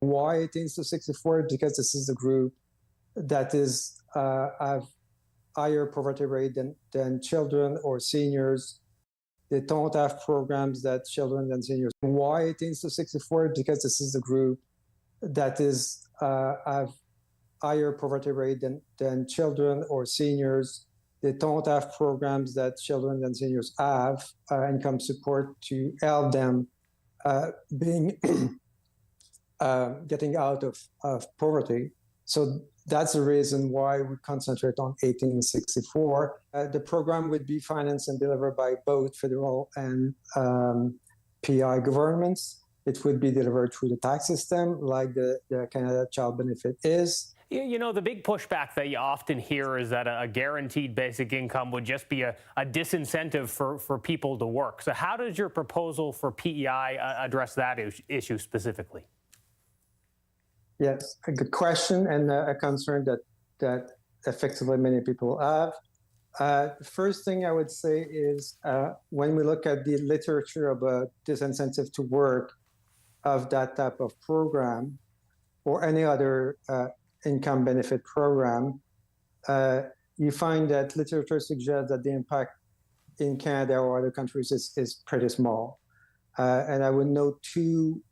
Why 18 to 64? Because this is a group that is have higher poverty rate than children or seniors. They don't have programs that children and seniors. Why 18 to 64? Because this is a group that is have higher poverty rate than children or seniors. They don't have programs that children and seniors have, income support to help them being getting out of poverty. So that's the reason why we concentrate on 1864. The program would be financed and delivered by both federal and PEI governments. It would be delivered through the tax system, like the Canada Child Benefit is. You know, the big pushback that you often hear is that a guaranteed basic income would just be a disincentive for people to work. So how does your proposal for PEI address that issue specifically? Yes, a good question and a concern that effectively many people have. The first thing I would say is when we look at the literature about disincentive to work of that type of program or any other income benefit program, you find that literature suggests that the impact in Canada or other countries is pretty small. And I would note two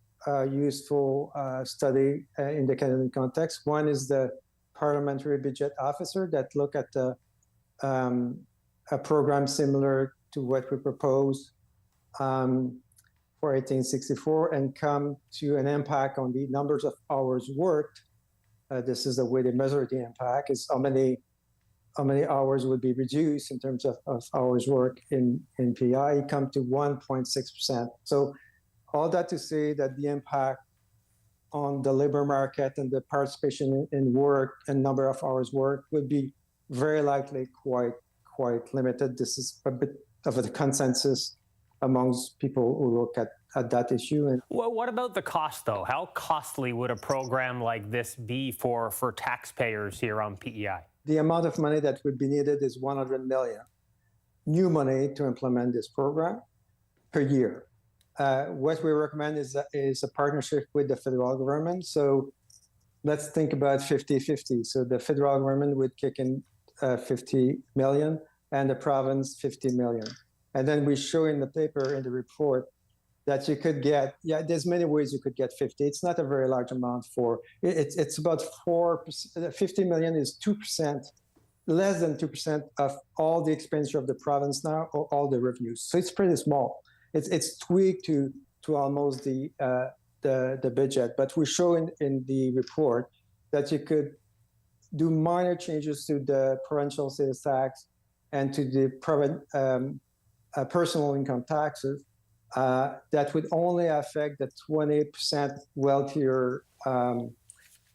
useful study in the Canadian context. One is the Parliamentary Budget Officer that look at a program similar to what we propose for 1864 and come to an impact on the numbers of hours worked. This is the way they measure the impact, is how many hours would be reduced in terms of hours worked in PEI, come to 1.6%. So all that to say that the impact on the labor market and the participation in work and number of hours worked would be very likely quite limited. This is a bit of a consensus amongst people who look at that issue. And well, what about the cost, though? How costly would a program like this be for taxpayers here on PEI? The amount of money that would be needed is $100 million new money to implement this program per year. What we recommend is a partnership with the federal government. So let's think about 50-50. So the federal government would kick in 50 million and the province 50 million. And then we show in the paper, in the report, that you could get, there's many ways you could get 50. It's not a very large amount it's about 4%, 50 million is 2%, less than 2% of all the expenditure of the province now, or all the revenues. So it's pretty small. It's tweaked to almost the budget, but we show in the report that you could do minor changes to the provincial sales tax and to the personal income taxes that would only affect the 20% wealthier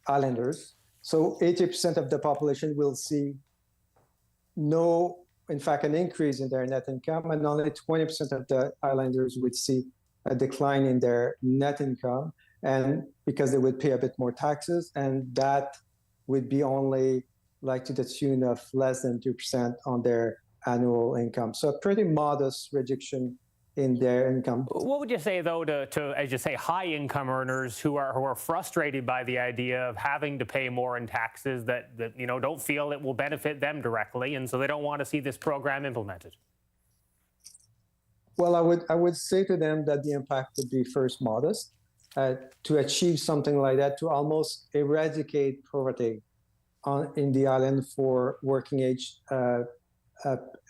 islanders. So 80% of the population will see in fact, an increase in their net income, and only 20% of the islanders would see a decline in their net income, and because they would pay a bit more taxes, and that would be only like to the tune of less than 2% on their annual income. So a pretty modest reduction in their income. What would you say, though, to as you say, high-income earners who are frustrated by the idea of having to pay more in taxes that don't feel it will benefit them directly, and so they don't want to see this program implemented? Well, I would say to them that the impact would be first modest. To achieve something like that, to almost eradicate poverty in the island for working-age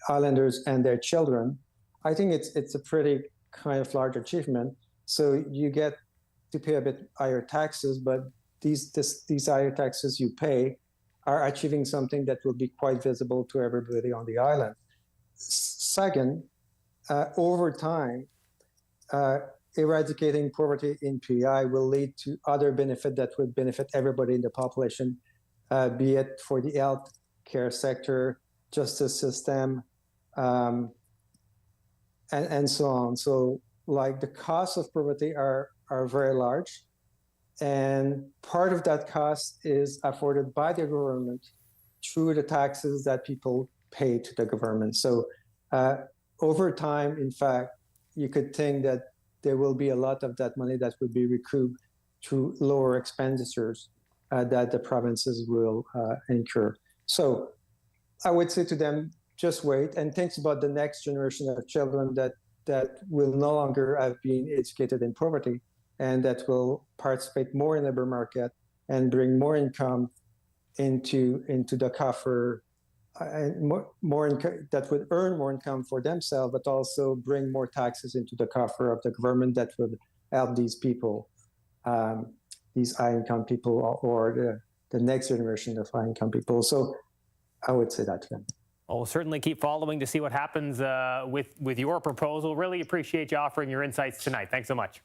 islanders and their children, I think it's a pretty kind of large achievement. So you get to pay a bit higher taxes, but these higher taxes you pay are achieving something that will be quite visible to everybody on the island. Second, over time, eradicating poverty in PEI will lead to other benefit that would benefit everybody in the population, be it for the health care sector, justice system, and so on. So like the costs of poverty are very large, and part of that cost is afforded by the government through the taxes that people pay to the government. So over time, in fact, you could think that there will be a lot of that money that would be recouped through lower expenditures that the provinces will incur. So I would say to them, just wait and think about the next generation of children that will no longer have been educated in poverty and that will participate more in the labor market and bring more income into the coffer, and that would earn more income for themselves, but also bring more taxes into the coffer of the government that would help these people, these high-income people, or the next generation of high-income people. So I would say that to them. Well, we'll certainly keep following to see what happens with your proposal. Really appreciate you offering your insights tonight. Thanks so much.